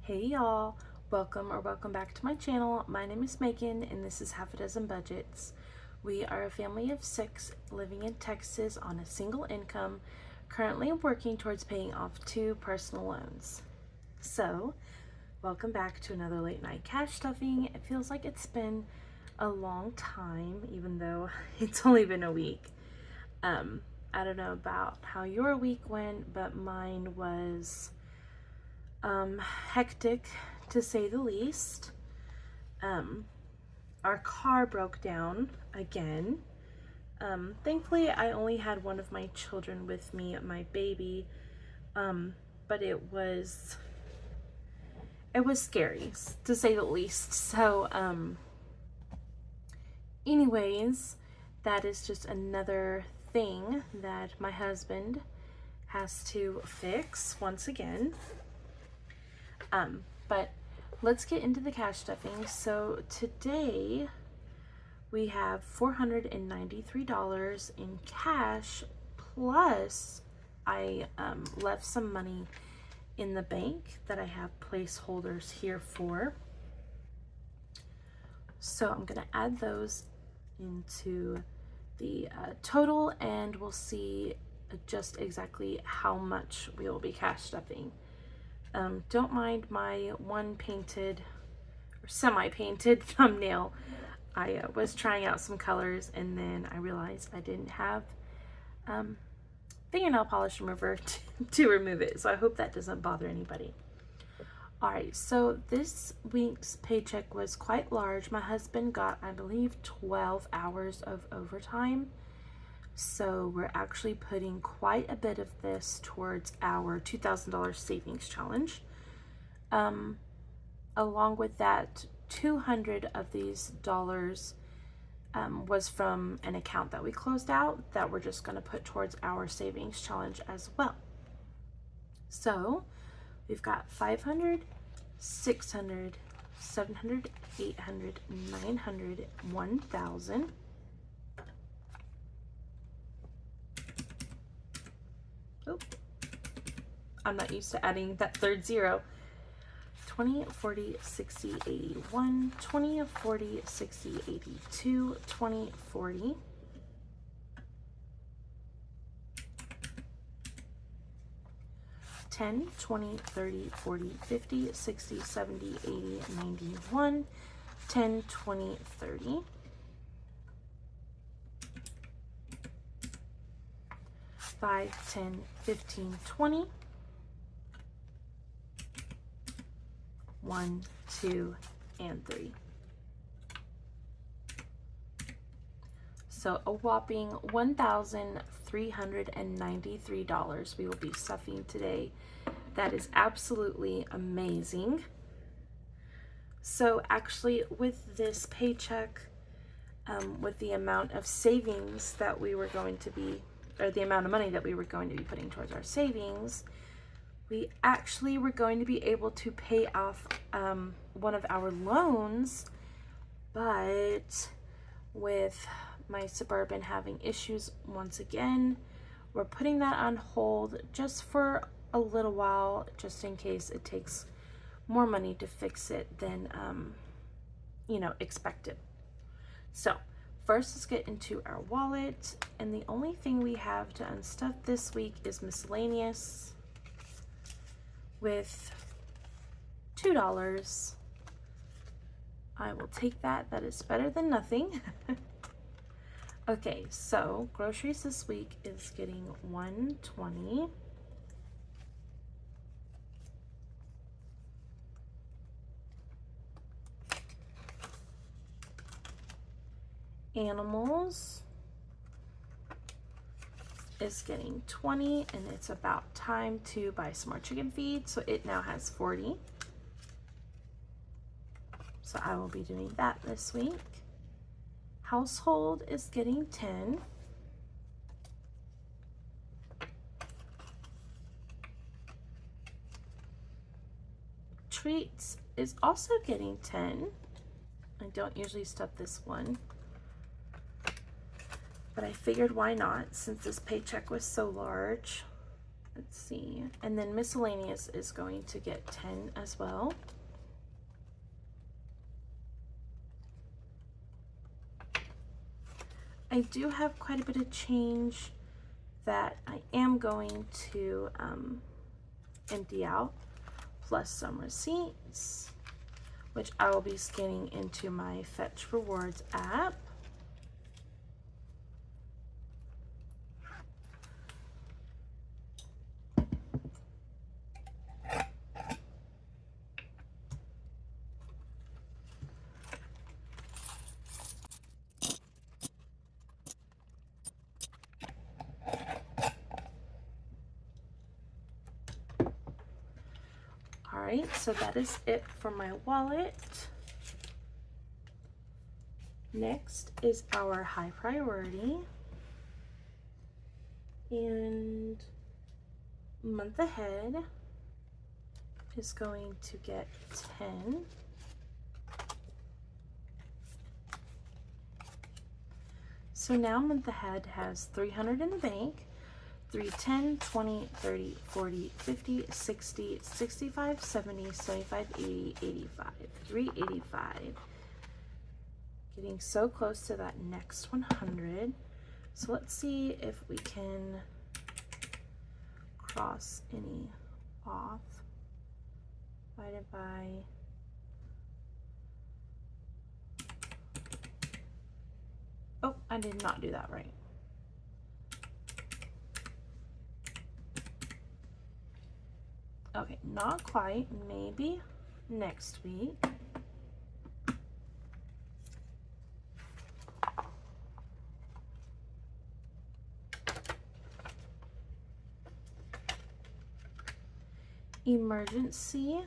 Hey y'all, welcome back to my channel. My name is Megan and this is Half a Dozen Budgets. We are a family of 6 living in Texas on a single income, currently working towards paying off 2 personal loans. So, welcome back to another late night cash stuffing. It feels like it's been a long time, even though it's only been a week. I don't know about how your week went, but mine was hectic to say the least. Our car broke down again. Thankfully I only had one of my children with me, my baby, but it was scary to say the least. So anyways, that is just another thing that my husband has to fix once again. But let's get into the cash stuffing. So today we have $493 in cash, plus I left some money in the bank that I have placeholders here for. So I'm gonna add those into the total, and we'll see just exactly how much we will be cash stuffing. Don't mind my one painted or semi-painted thumbnail. I was trying out some colors and then I realized I didn't have fingernail polish remover to remove it. So I hope that doesn't bother anybody. Alright, so this week's paycheck was quite large. My husband got, I believe, 12 hours of overtime. So we're actually putting quite a bit of this towards our $2,000 savings challenge. Along with that, 200 of these dollars was from an account that we closed out that we're just going to put towards our savings challenge as well. So we've got 500, 600, 700, 800, 900, 1,000. Oh, I'm not used to adding that third zero. 20, 40, 60, 81, 20, 40, 60, 82, 20, 40. 10, 20, 30, 40, 50, 60, 70, 80, 91, 10, 20, 30. 5, 10, 15, 20. 1, 2, and 3. So a whopping $1,393 we will be stuffing today. That is absolutely amazing. So actually, with this paycheck, with the amount of savings that we were going to be, or the amount of money that we were going to be putting towards our savings, we actually were going to be able to pay off one of our loans, but with my Suburban having issues once again, we're putting that on hold just for a little while, just in case it takes more money to fix it than expected. So first, let's get into our wallet, and the only thing we have to unstuff this week is miscellaneous with $2. I will take that. That is better than nothing. Okay, so groceries this week is getting $120. Animals is getting $20, and it's about time to buy some more chicken feed, so it now has $40. So I will be doing that this week. Household is getting $10. Treats is also getting $10. I don't usually stuff this one, but I figured why not, since this paycheck was so large. Let's see. And then miscellaneous is going to get 10 as well. I do have quite a bit of change that I am going to empty out, plus some receipts, which I will be scanning into my Fetch Rewards app. All right, so that is it for my wallet. Next is our high priority. And month ahead is going to get 10. So now month ahead has 300 in the bank, 3, 10, 20, 30, 40, 50, 60, 65, 70, 75, 80, 85, 385. Getting so close to that next 100. So let's see if we can cross any off. Divided by oh, I did not do that right. Okay, not quite. Maybe next week. Emergency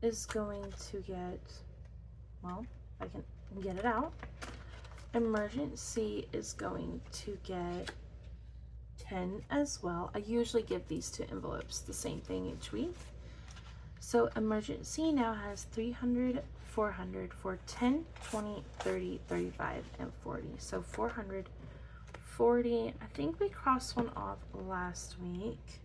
is going to get, well, I can get it out. Emergency is going to get 10 as well. I usually give these two envelopes the same thing each week. So emergency now has 300, 400 for 10, 20, 30, 35, and 40. So 440. I think we crossed one off last week.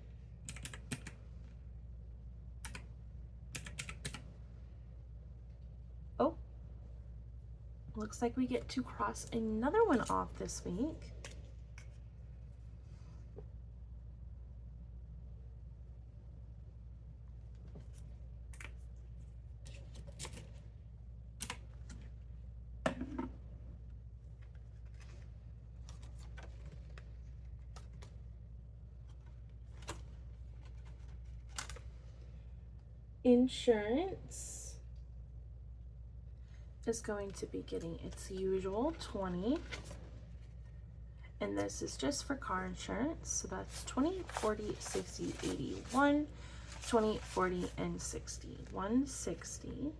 Oh, looks like we get to cross another one off this week. Insurance is going to be getting its usual 20, and this is just for car insurance, so that's 20, 40, 60, 81, 20, 40, and 60. 160.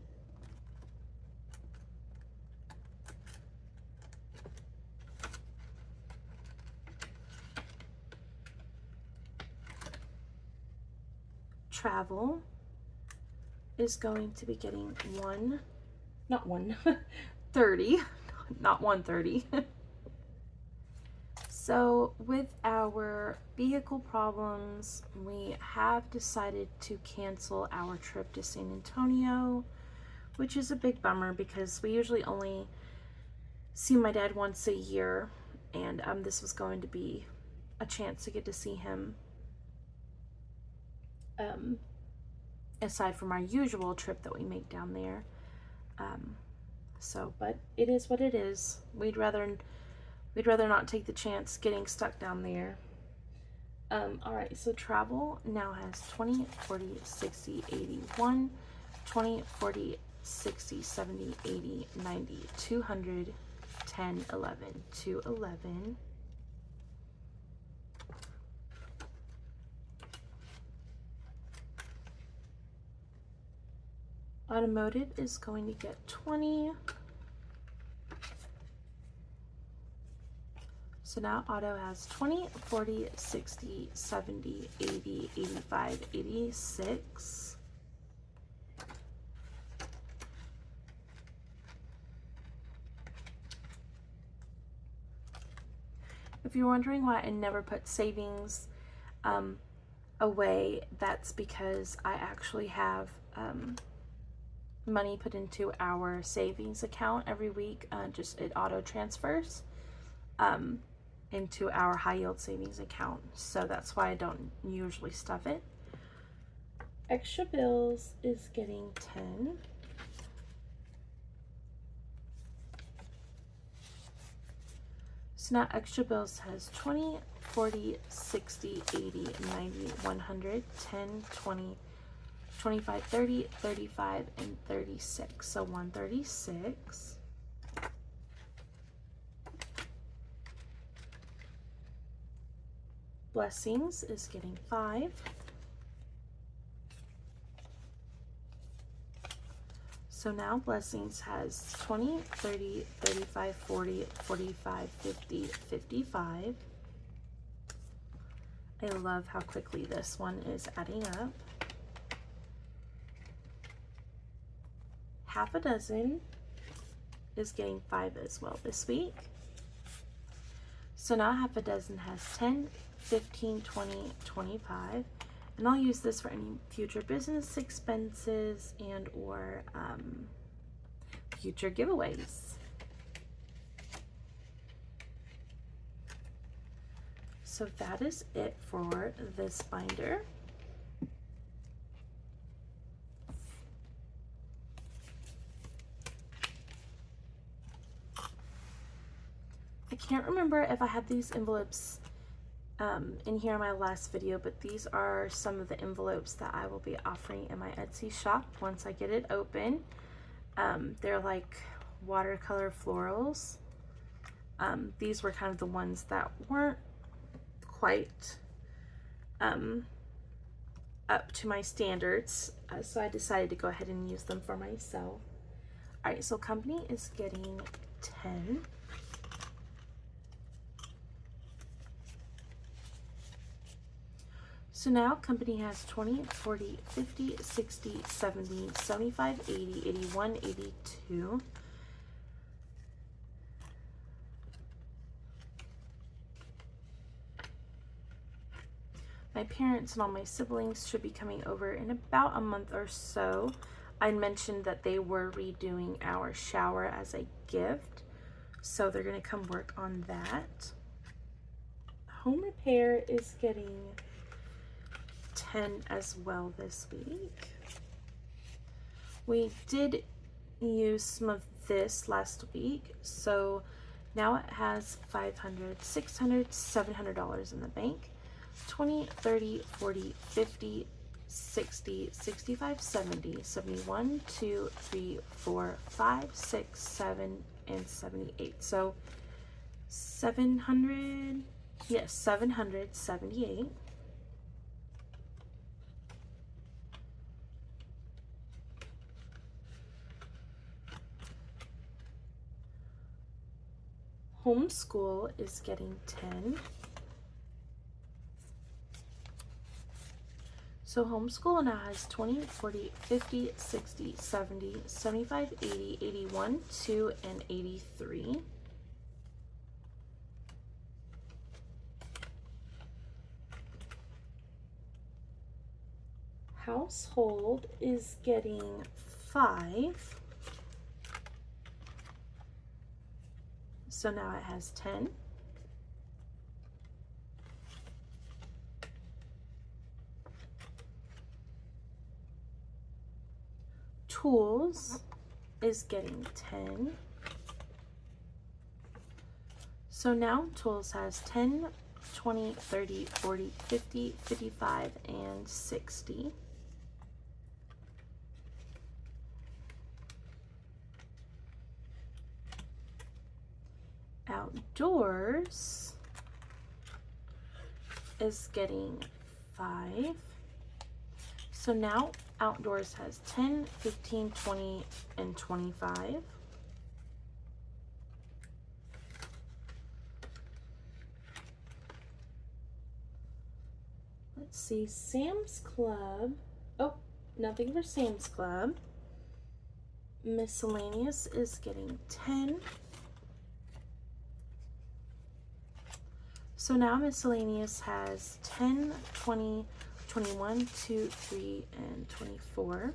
Travel is going to be getting 30, not 130. So with our vehicle problems, we have decided to cancel our trip to San Antonio, which is a big bummer because we usually only see my dad once a year, and this was going to be a chance to get to see him aside from our usual trip that we make down there. But it is what it is. We'd rather not take the chance getting stuck down there. All right, so travel now has 20, 40, 60, 81, 20, 40, 60, 70, 80, 90, 200, 10, 11, 211. Automotive is going to get 20. So now auto has 20, 40, 60, 70, 80, 85, 86. If you're wondering why I never put savings away, that's because I actually have money put into our savings account every week. Just it auto transfers into our high yield savings account. So that's why I don't usually stuff it. Extra bills is getting 10. So now extra bills has 20, 40, 60, 80, 90, 100, 10, 20, 25, 30, 35, and 36. So 136. Blessings is getting 5. So now Blessings has 20, 30, 35, 40, 45, 50, 55. I love how quickly this one is adding up. Half a dozen is getting 5 as well this week. So now half a dozen has 10, 15, 20, 25. And I'll use this for any future business expenses and or future giveaways. So that is it for this binder. I can't remember if I had these envelopes in here in my last video, but these are some of the envelopes that I will be offering in my Etsy shop once I get it open. They're like watercolor florals. These were kind of the ones that weren't quite up to my standards, so I decided to go ahead and use them for myself. All right, so company is getting 10. So now company has 20, 40, 50, 60, 70, 75, 80, 81, 82. My parents and all my siblings should be coming over in about a month or so. I mentioned that they were redoing our shower as a gift, so they're going to come work on that. Home repair is getting 10 as well this week. We did use some of this last week, so now it has $500, $600, $700 in the bank. 20, 30, 40, 50, 60, 65, 70, 71, 2, 3, 4, 5, 6, 7, and 78. So 700, yes, 778. Homeschool is getting 10. So homeschool now has 20, 40, 50, 60, 70, 75, 80, 81, 2, and 83. Household is getting 5. So now it has 10. Tools is getting 10. So now tools has 10, 20, 30, 40, 50, 55, and 60. Outdoors is getting 5. So now outdoors has 10, 15, 20, and 25. Let's see, Sam's Club. Oh, nothing for Sam's Club. Miscellaneous is getting 10. So now miscellaneous has 10, 20, 21, 2, 3, and 24.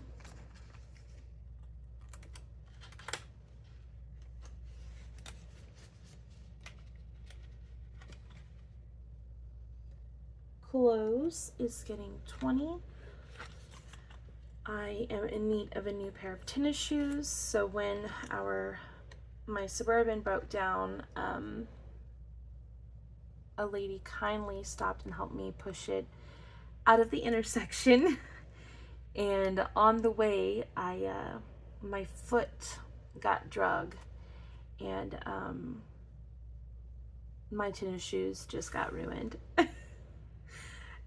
Clothes is getting 20. I am in need of a new pair of tennis shoes. So when my Suburban broke down, a lady kindly stopped and helped me push it out of the intersection. And on the way, my foot got drug, and my tennis shoes just got ruined.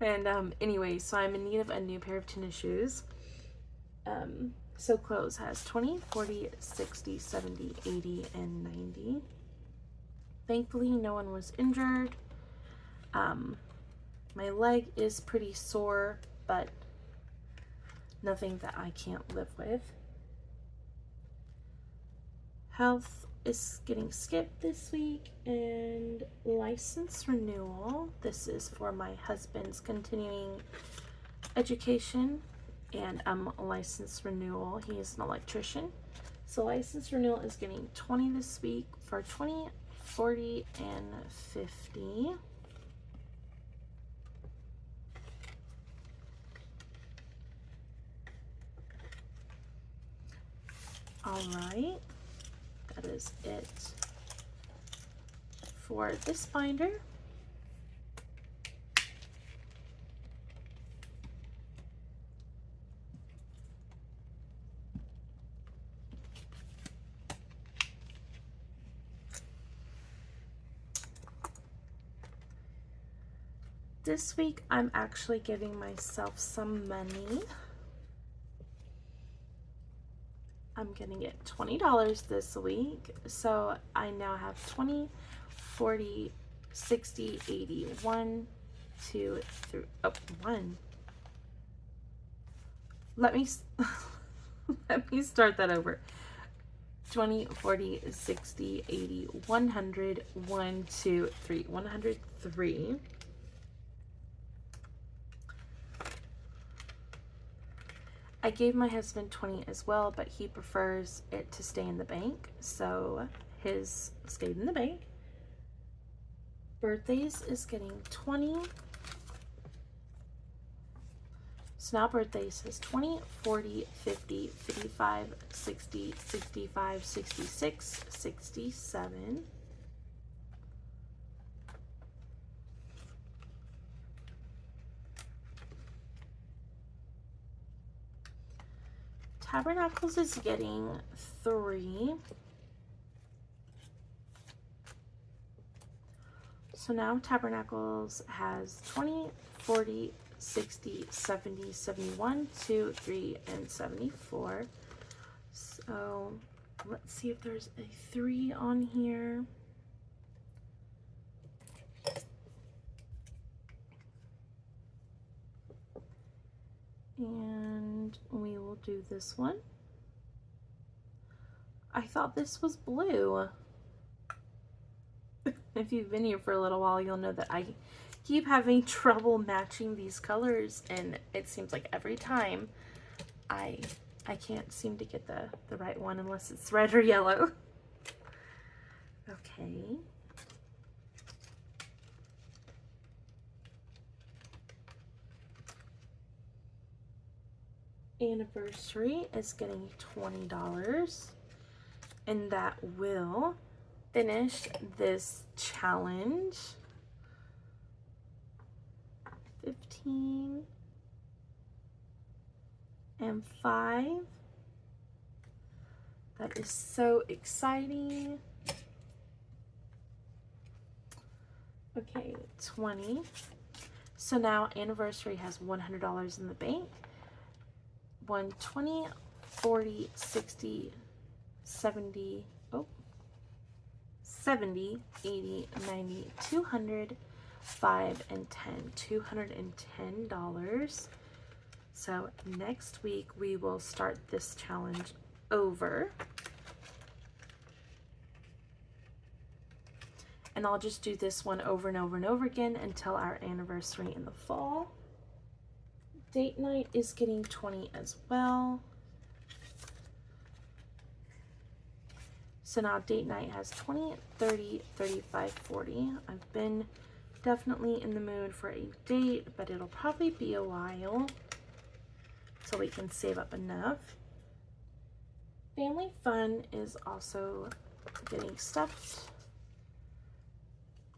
And anyway, so I'm in need of a new pair of tennis shoes. So clothes has 20, 40, 60, 70, 80, and 90. Thankfully, no one was injured. My leg is pretty sore, but nothing that I can't live with. Health is getting skipped this week, and license renewal. This is for my husband's continuing education, and license renewal. He is an electrician. So license renewal is getting 20 this week for 20, 40, and 50. All right, that is it for this binder. This week, I'm actually giving myself some money. I'm gonna get $20 this week. So I now have 20, 40, 60, 80, 1, 2, 3, oh, 1. Let me start that over. 20, 40, 60, 80, 100, 1, 2, 3, 103. I gave my husband 20 as well, but he prefers it to stay in the bank, so his stayed in the bank. Birthdays is getting 20. So now birthdays is 20, 40, 50, 55, 60, 65, 66, 67. Tabernacles is getting 3. So now Tabernacles has 20, 40, 60, 70, 71, 2, 3, and 74. So let's see if there's a 3 on here. And we will do this one. I thought this was blue. If you've been here for a little while, you'll know that I keep having trouble matching these colors, and it seems like every time I can't seem to get the right one unless it's red or yellow. Okay. Anniversary is getting $20, and that will finish this challenge. 15 and 5. That is so exciting. Okay, 20. So now anniversary has $100 in the bank. 120, 40, 60, 70, 70, 80, 90, 200, 5, and 10. $210. So next week we will start this challenge over. And I'll just do this one over and over and over again until our anniversary in the fall. Date night is getting 20 as well. So now date night has 20, 30, 35, 40. I've been definitely in the mood for a date, but it'll probably be a while so we can save up enough. Family fun is also getting stuffed.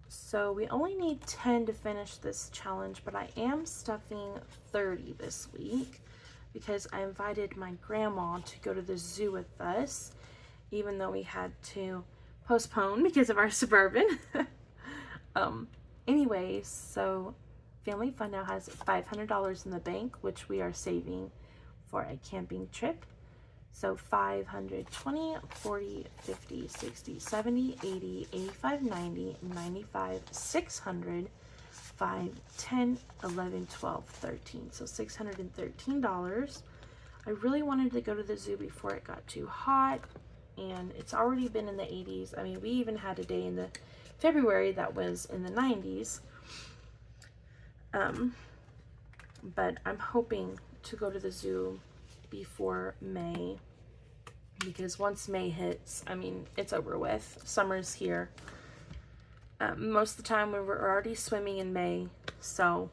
So we only need 10 to finish this challenge, but I am stuffing 30 this week because I invited my grandma to go to the zoo with us, even though we had to postpone because of our Suburban. Anyways, so Family Fun now has $500 in the bank, which we are saving for a camping trip. So 500, 20, 40, 50, 60, 70, 80, 85, 90, 95, 600, 5, 10, 11, 12, 13. So $613. I really wanted to go to the zoo before it got too hot, and it's already been in the 80s. I mean, we even had a day in the February that was in the 90s. But I'm hoping to go to the zoo before May, because once May hits, I mean, it's over with. Summer's here. Most of the time we were already swimming in May. So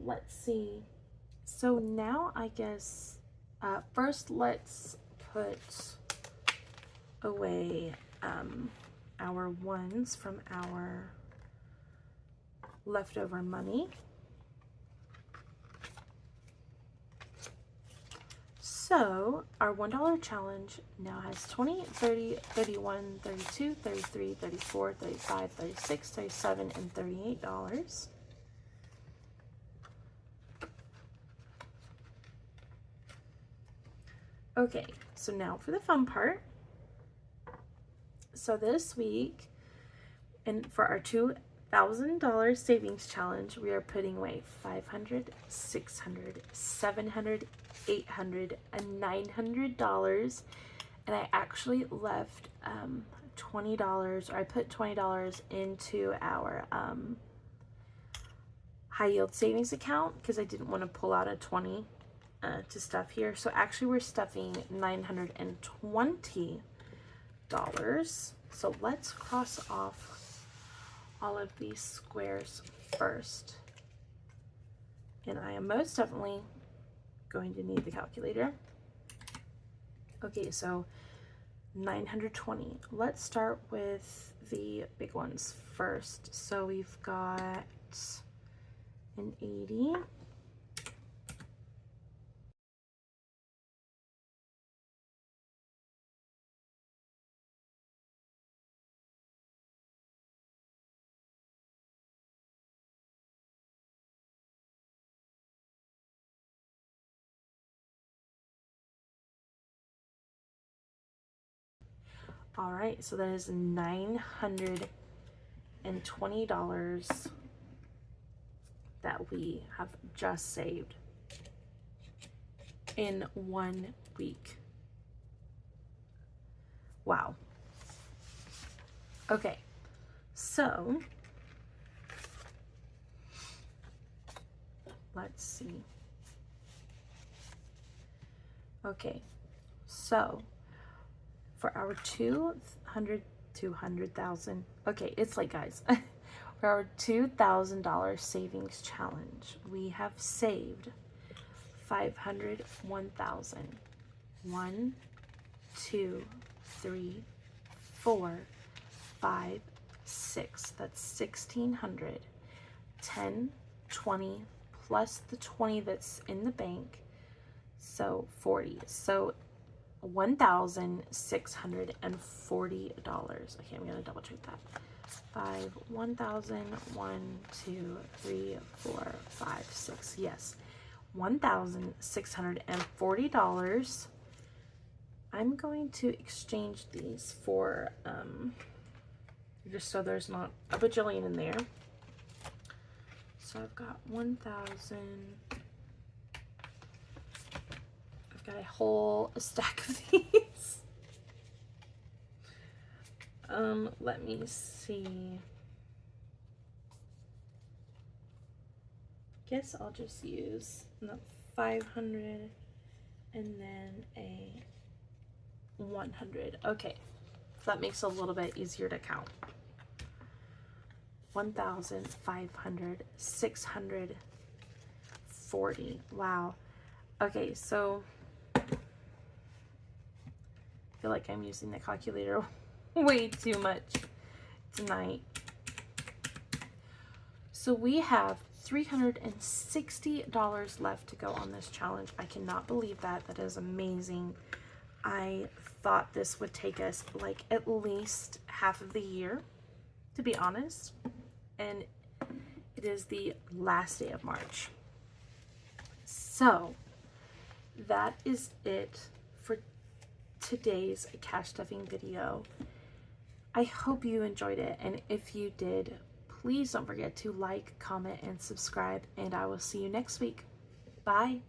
let's see. So now I guess first let's put away our ones from our leftover money. So our $1 challenge now has 20, 30, 31, 32, 33, 34, 35, 36, 37, and $38. Okay, so now for the fun part. So this week, and for our $2,000 savings challenge, we are putting away $500, $600, $700, $800, and $900. And I actually left $20, or I put $20 into our high yield savings account because I didn't want to pull out a 20 to stuff here. So actually we're stuffing $920. So let's cross off all of these squares first. And I am most definitely going to need the calculator. Okay, so 920. Let's start with the big ones first. So we've got an 80. All right, so that is $920 that we have just saved in 1 week. Wow. Okay, so let's see. Okay, so for our 200,000, okay, it's late, guys. For our $2,000 savings challenge, we have saved 500, 1,000, 1, 2, 3, 4, 5, 6. That's 1,600. 10, 20 plus the 20 that's in the bank, so 40. So $1,640. Okay, I'm gonna double check that. 1,000, 1, 2, 3, 4, 5, 6. Yes, $1,640. I'm going to exchange these for just so there's not a bajillion in there. So I've got 1,000. I've got a whole stack of these. Let me see. guess I'll just use 500 and then a 100. Okay, so that makes it a little bit easier to count. 1,500, 640. Wow. Okay, so I feel like I'm using the calculator way too much tonight. So we have $360 left to go on this challenge. I cannot believe that. That is amazing. I thought this would take us like at least half of the year, to be honest. And it is the last day of March. So that is it for today's cash stuffing video. I hope you enjoyed it, and if you did, please don't forget to like, comment, and subscribe, and I will see you next week. Bye.